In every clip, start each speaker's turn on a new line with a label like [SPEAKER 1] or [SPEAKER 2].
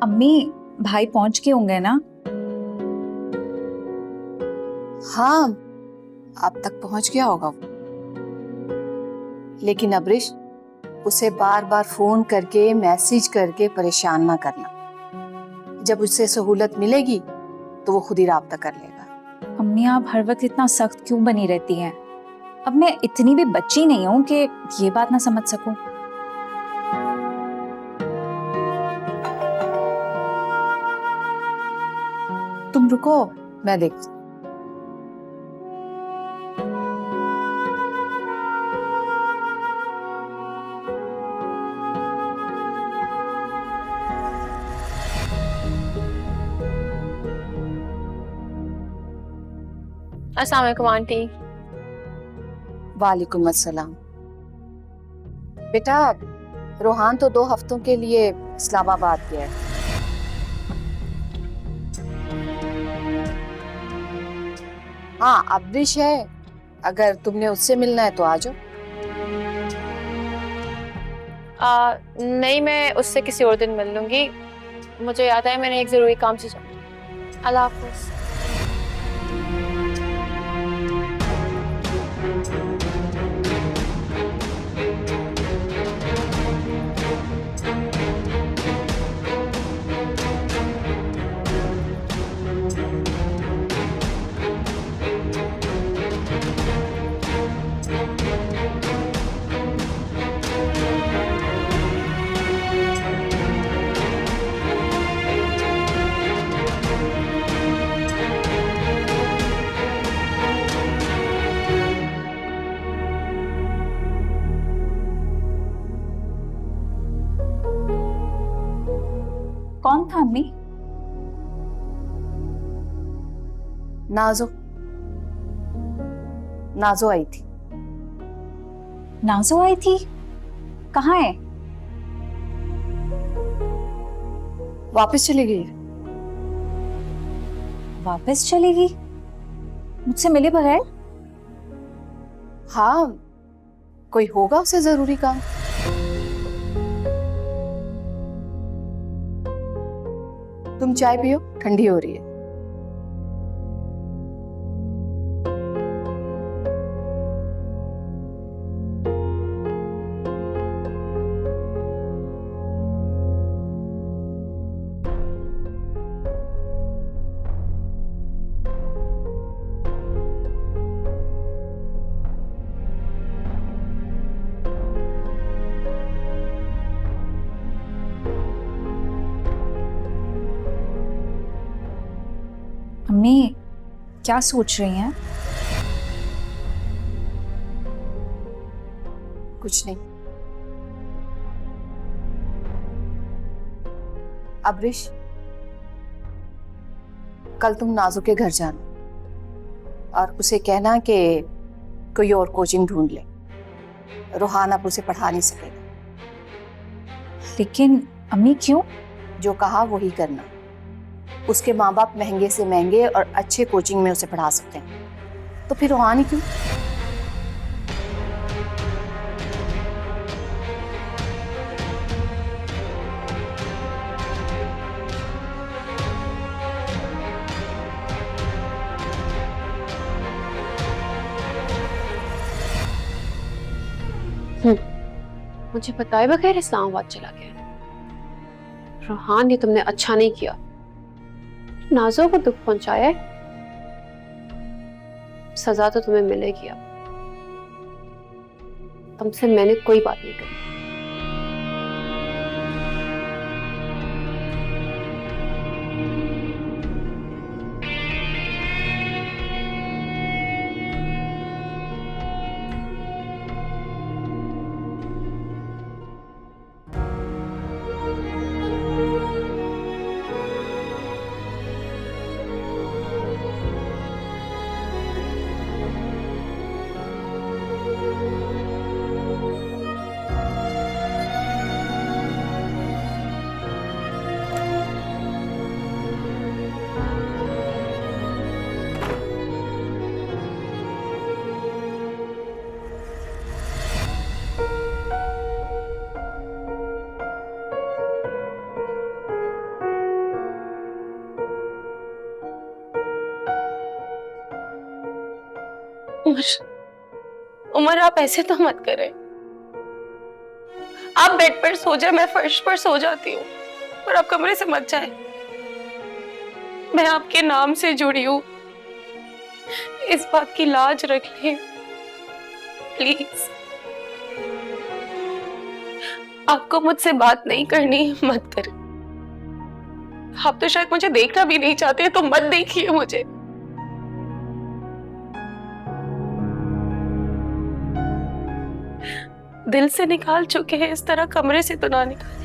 [SPEAKER 1] अम्मी, भाई पहुंच के होंगे ना?
[SPEAKER 2] हाँ, अब तक पहुंच गया होगा वो। लेकिन अब्रिश, उसे बार बार फोन करके मैसेज करके परेशान ना करना। जब उससे सहूलत मिलेगी तो वो खुद ही राब्ता कर लेगा।
[SPEAKER 1] अम्मी, आप हर वक्त इतना सख्त क्यों बनी रहती हैं? अब मैं इतनी भी बच्ची नहीं हूं कि ये बात ना समझ सकूं।
[SPEAKER 2] तुम रुको, मैं देखती।
[SPEAKER 3] अस्सलाम वालेकुम आंटी।
[SPEAKER 2] वालेकुम अस्सलाम। बेटा, रोहान तो 2 हफ्तों के लिए इस्लामाबाद गया है। हाँ, अब्रिश है, अगर तुमने उससे मिलना है तो आ जाओ।
[SPEAKER 3] नहीं, मैं उससे किसी और दिन मिल लूंगी। मुझे याद है मैंने एक जरूरी काम से जाना। अल्लाह हाफ़िज़।
[SPEAKER 1] कौन था अम्मी?
[SPEAKER 2] नाजो नाजो आई थी।
[SPEAKER 1] नाजो आई थी? कहाँ है?
[SPEAKER 2] वापस चली गई।
[SPEAKER 1] वापस चलेगी? मुझसे मिले बगैर?
[SPEAKER 2] हाँ, कोई होगा उसे जरूरी काम। तुम चाय पियो, ठंडी हो रही है।
[SPEAKER 1] अम्मी, क्या सोच रही हैं?
[SPEAKER 2] कुछ नहीं। अब्रिश, कल तुम नाजो के घर जाना और उसे कहना कि कोई और कोचिंग ढूंढ ले। रोहान अब उसे पढ़ा नहीं सकेगा।
[SPEAKER 1] लेकिन अम्मी, क्यों?
[SPEAKER 2] जो कहा वही करना। उसके माँ बाप महंगे से महंगे और अच्छे कोचिंग में उसे पढ़ा सकते हैं, तो फिर रोहान ही क्यों?
[SPEAKER 3] मुझे बताए बगैर इस्लामाबाद चला गया। रोहान, ये तुमने अच्छा नहीं किया। नाज़ो को दुख पहुंचाया है, सजा तो तुम्हें मिलेगी। अब तुमसे मैंने कोई बात नहीं करी। उमर आप ऐसे तो मत करें। आप बेड पर सो जाए, मैं फर्श पर सो जाती हूँ, पर आप कमरे से मत जाए। मैं आपके नाम से जुड़ी हूँ, इस बात की लाज रख लें प्लीज। आपको मुझसे बात नहीं करनी, मत करें। आप तो शायद मुझे देखना भी नहीं चाहते, तो मत देखिए मुझे। दिल से निकाल चुके हैं, इस तरह कमरे से तो ना निकाले।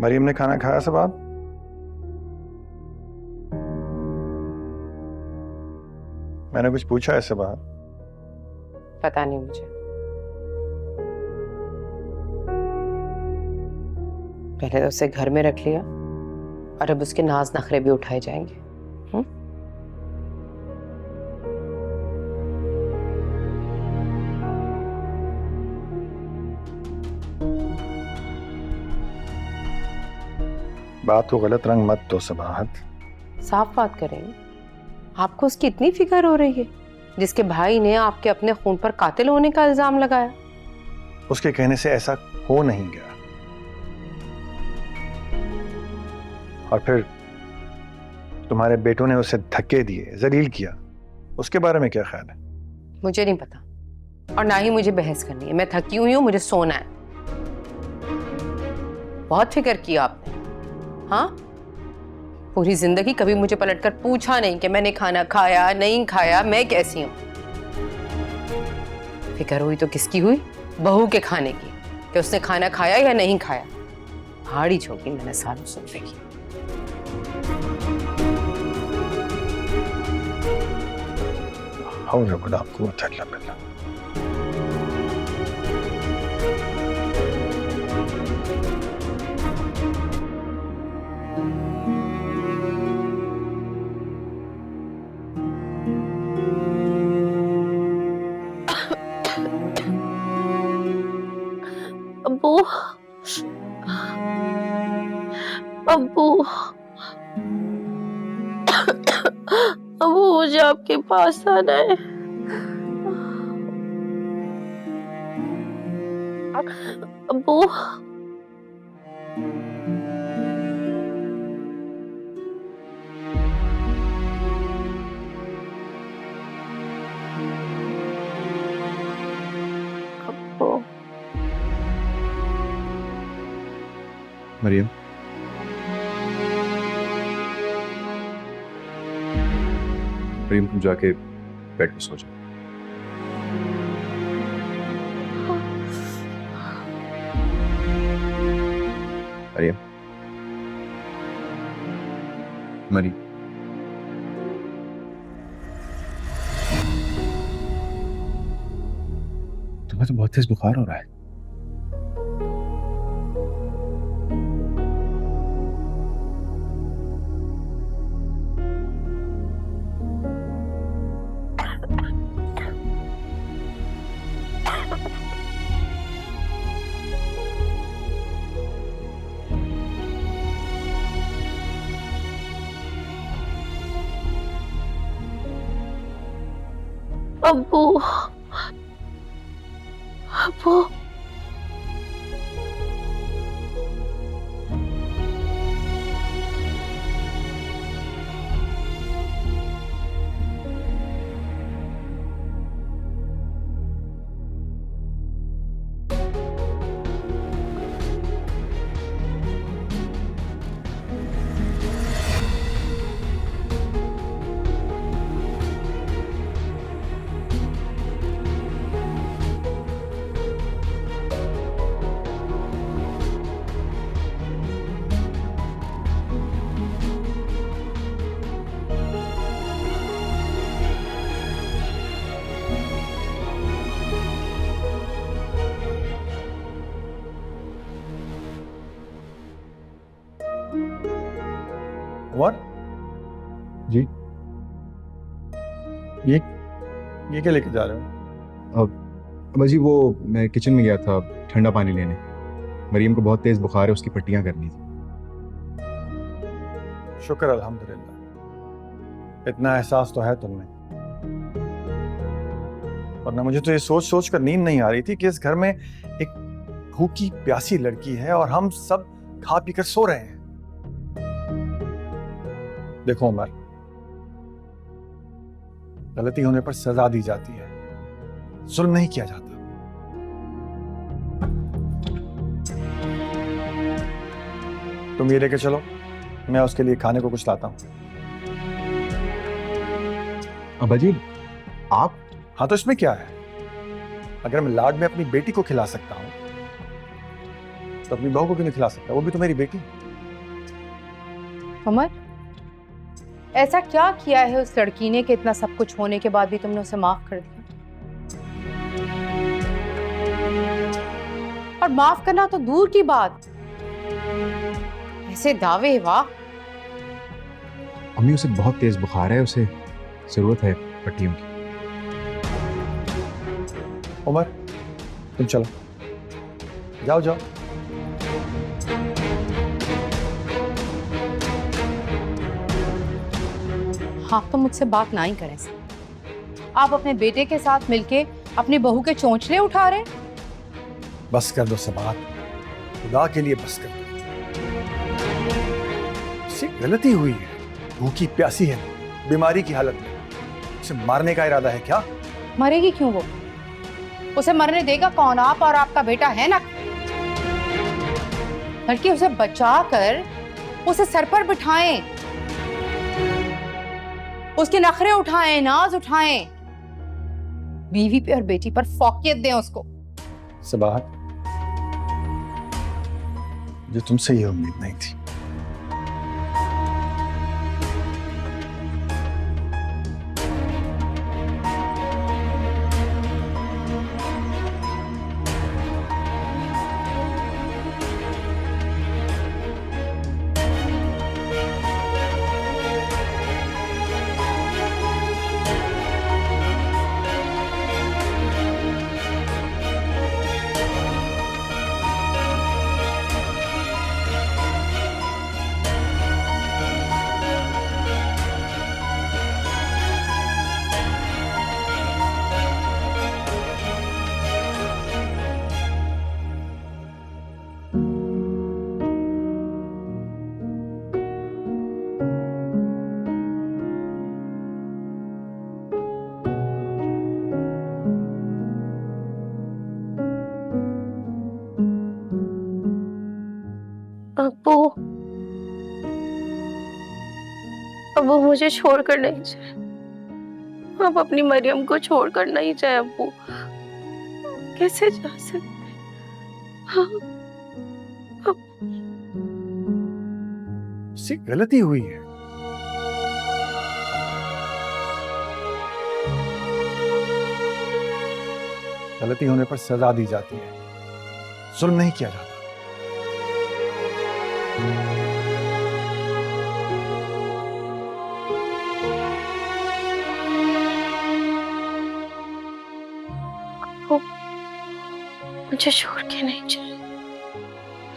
[SPEAKER 4] मरियम ने खाना खाया सब आप? मैंने कुछ पूछा है सब आप?
[SPEAKER 3] पता नहीं मुझे। पहले तो उसे घर में रख लिया और अब उसके नाज नखरे भी उठाए जाएंगे।
[SPEAKER 4] बात को गलत रंग मत दो सबाहत।
[SPEAKER 3] साफ बात करेंगे। आपको उसकी इतनी फिक्र हो रही है, जिसके भाई ने आपके अपने खून पर कातिल होने का इल्जाम लगाया।
[SPEAKER 4] उसके कहने से ऐसा हो नहीं गया। और फिर तुम्हारे बेटों ने उसे धक्के दिए, जलील किया, उसके बारे में क्या ख्याल है?
[SPEAKER 3] मुझे नहीं पता और ना ही मुझे बहस करनी है। मैं थकी हुई हूँ, मुझे सोना है। बहुत फिक्र किया आपने। हाँ, पूरी जिंदगी कभी मुझे पलटकर पूछा नहीं कि मैंने खाना खाया नहीं खाया, मैं कैसी हूं। फिक्र हुई तो किसकी हुई? बहू के खाने की, कि उसने खाना खाया या नहीं खाया। हाड़ी छोड़ी मैंने सालों सुन रखी।
[SPEAKER 4] हौला वला कुव्वता इल्ला बिल्लाह।
[SPEAKER 3] अब्बू, अब्बू, अब्बू मुझे आपके पास आना है। अब्बू, अब्बू।
[SPEAKER 4] मरियम,
[SPEAKER 5] मरियम तुम जाके बेड पे सो जाओ। मरियम, मरी, तुम्हें तो बहुत तेज बुखार हो रहा है।
[SPEAKER 3] अब्बू, अब्बू,
[SPEAKER 4] उमर
[SPEAKER 5] जी
[SPEAKER 4] ये क्या लेके जा रहे हो?
[SPEAKER 5] अब्बा जी वो मैं किचन में गया था ठंडा पानी लेने। मरियम को बहुत तेज बुखार है, उसकी पट्टियां करनी थी।
[SPEAKER 4] शुक्र अल्हम्दुलिल्लाह, इतना एहसास तो है तुम्हें। वरना मुझे तो ये सोच सोच कर नींद नहीं आ रही थी कि इस घर में एक भूखी प्यासी लड़की है और हम सब खा पी कर सो रहे हैं। देखो उमर, गलती होने पर सजा दी जाती है, जुल्म नहीं किया जाता। तुम ये लेके चलो, मैं उसके लिए खाने को कुछ लाता हूं।
[SPEAKER 5] अब्बा जी आप?
[SPEAKER 4] हाँ तो इसमें क्या है? अगर मैं लाड में अपनी बेटी को खिला सकता हूं तो अपनी बहू को क्यों नहीं खिला सकता? वो भी तो मेरी बेटी।
[SPEAKER 6] उमर, ऐसा क्या किया है उस लड़की ने कि इतना सब कुछ होने के बाद भी तुमने उसे माफ कर दिया? और माफ करना तो दूर की बात, ऐसे दावे, वाह।
[SPEAKER 5] अम्मी उसे बहुत तेज बुखार है, उसे जरूरत है पट्टियों की।
[SPEAKER 4] उमर तुम चलो, जाओ जाओ।
[SPEAKER 6] आप तो मुझसे बात ना ही करें। आप अपने बेटे के साथ मिलके अपनी बहू के चोंचले उठा रहे।
[SPEAKER 4] बस कर दो सबात, खुदा के लिए बस कर दो। इससे गलती हुई है, भूखी प्यासी है, बीमारी की हालत में। उसे मारने का इरादा है क्या?
[SPEAKER 6] मरेगी क्यों वो? उसे मरने देगा कौन? आप और आपका बेटा है ना। बल्कि उसे बचाकर उसे सर पर बिठाएं, उसके नखरे उठाएं, नाज उठाएं, बीवी पे और बेटी पर फौकियत दें उसको।
[SPEAKER 4] सबात, जो तुमसे ये उम्मीद नहीं थी।
[SPEAKER 3] अब्बू मुझे छोड़कर नहीं जाए। आप अपनी मरियम को छोड़कर नहीं जाए अब्बू। कैसे जा सकते? हाँ,
[SPEAKER 4] इससे गलती हुई है। गलती होने पर सजा दी जाती है, जुल्म नहीं किया जाता।
[SPEAKER 3] मुझे छोड़ के नहीं जाए।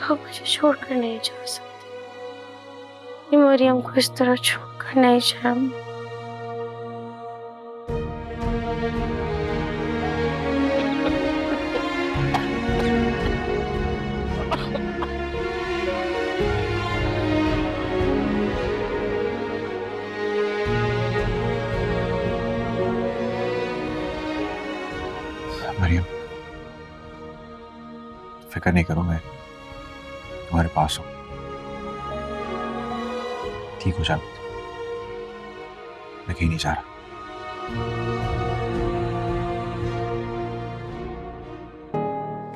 [SPEAKER 3] आप मुझे छोड़कर नहीं जा सकते। मरियम को इस तरह छोड़कर नहीं जाए।
[SPEAKER 5] मरियम फिक्र नहीं करो, मैं तुम्हारे पास हूं। ठीक हो जाओ, मैं कहीं नहीं जा रहा।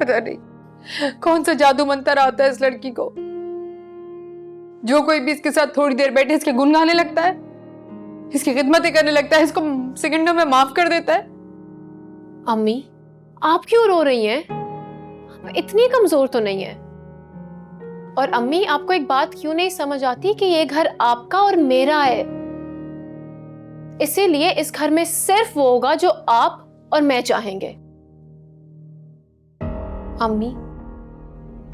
[SPEAKER 6] पता नहीं कौन सा जादू मंत्र आता है इस लड़की को, जो कोई भी इसके साथ थोड़ी देर बैठे इसके गुण गाने लगता है, इसकी खिदमतें करने लगता है, इसको सेकंडों में माफ कर देता है।
[SPEAKER 7] अम्मी आप क्यों रो रही हैं? इतनी कमजोर तो नहीं है। और अम्मी, आपको एक बात क्यों नहीं समझ आती कि ये घर आपका और मेरा है। इसीलिए इस घर में सिर्फ वो होगा जो आप और मैं चाहेंगे। अम्मी,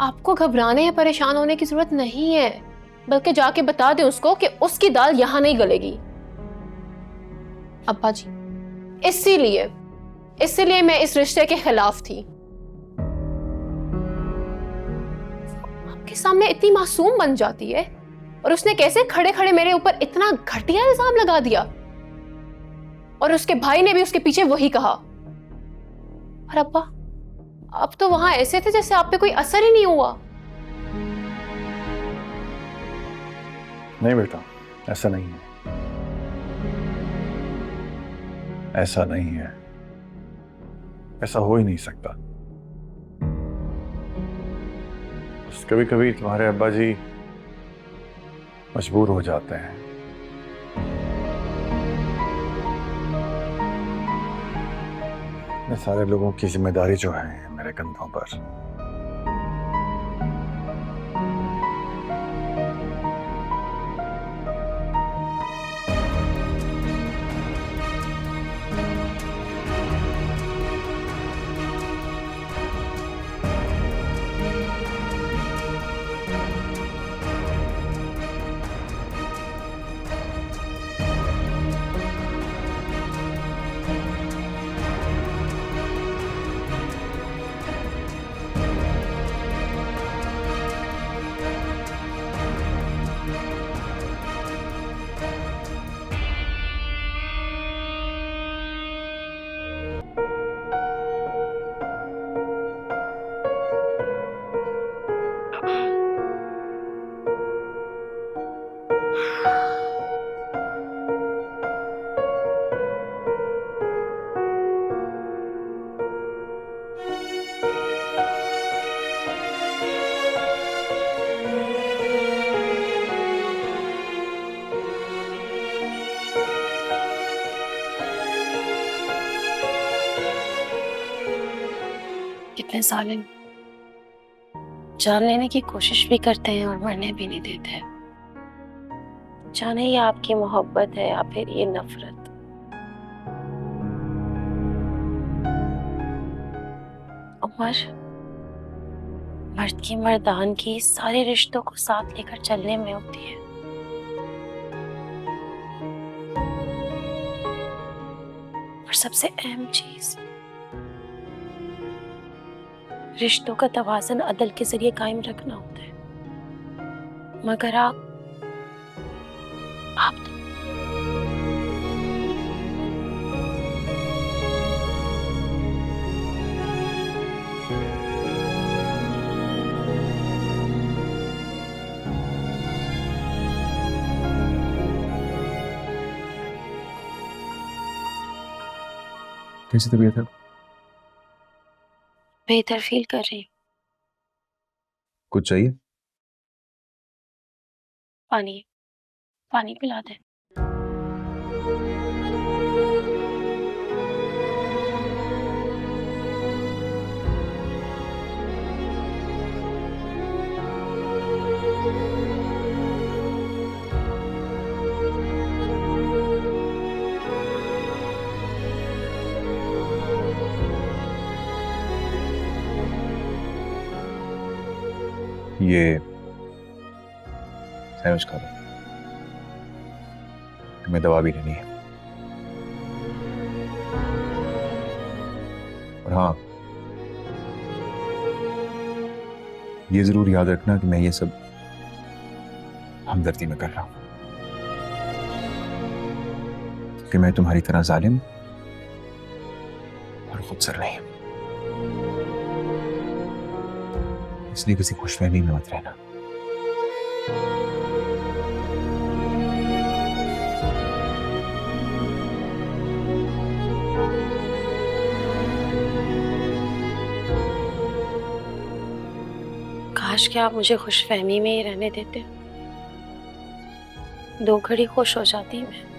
[SPEAKER 7] आपको घबराने या परेशान होने की जरूरत नहीं है, बल्कि जाके बता दें उसको कि उसकी दाल यहां नहीं गलेगी। अब्बा जी, इसीलिए मैं इस रिश्ते के खिलाफ थी। आपके सामने इतनी मासूम बन जाती है और उसने कैसे खड़े खड़े मेरे ऊपर इतना घटिया इल्जाम लगा दिया, और उसके भाई ने भी उसके पीछे वही कहा। और अब्बा, आप तो वहां ऐसे थे जैसे आप पे कोई असर ही नहीं हुआ।
[SPEAKER 4] नहीं बेटा, ऐसा नहीं है, ऐसा नहीं है, ऐसा हो ही नहीं सकता। बस कभी कभी तुम्हारे अब्बा जी मजबूर हो जाते हैं। ये सारे लोगों की जिम्मेदारी जो है मेरे कंधों पर।
[SPEAKER 3] कितने सालिम जान लेने की कोशिश भी करते हैं और मरने भी नहीं देते हैं। जाने ये आपकी मोहब्बत है या फिर ये नफरत। उमर, मर्द की मर्दान की सारे रिश्तों को साथ लेकर चलने में होती है। और सबसे अहम चीज, रिश्तों का तवाज़ुन अदल के जरिए कायम रखना होता है। मगर आप तो
[SPEAKER 5] कैसी तबीयत है?
[SPEAKER 3] बेहतर फील कर रही हूँ।
[SPEAKER 5] कुछ चाहिए?
[SPEAKER 3] पानी पिला दे।
[SPEAKER 5] ये सैंडविच खा लो, तुम्हें दवा भी लेनी है। और हाँ, ये जरूर याद रखना कि मैं ये सब हमदर्दी में कर रहा हूं, कि मैं तुम्हारी तरह जालिम और खुदसर नहीं हूं। इसलिए किसी खुशफहमी में मत रहना।
[SPEAKER 3] काश कि आप मुझे खुशफहमी में ही रहने देते। 2 घड़ी खुश हो जाती मैं।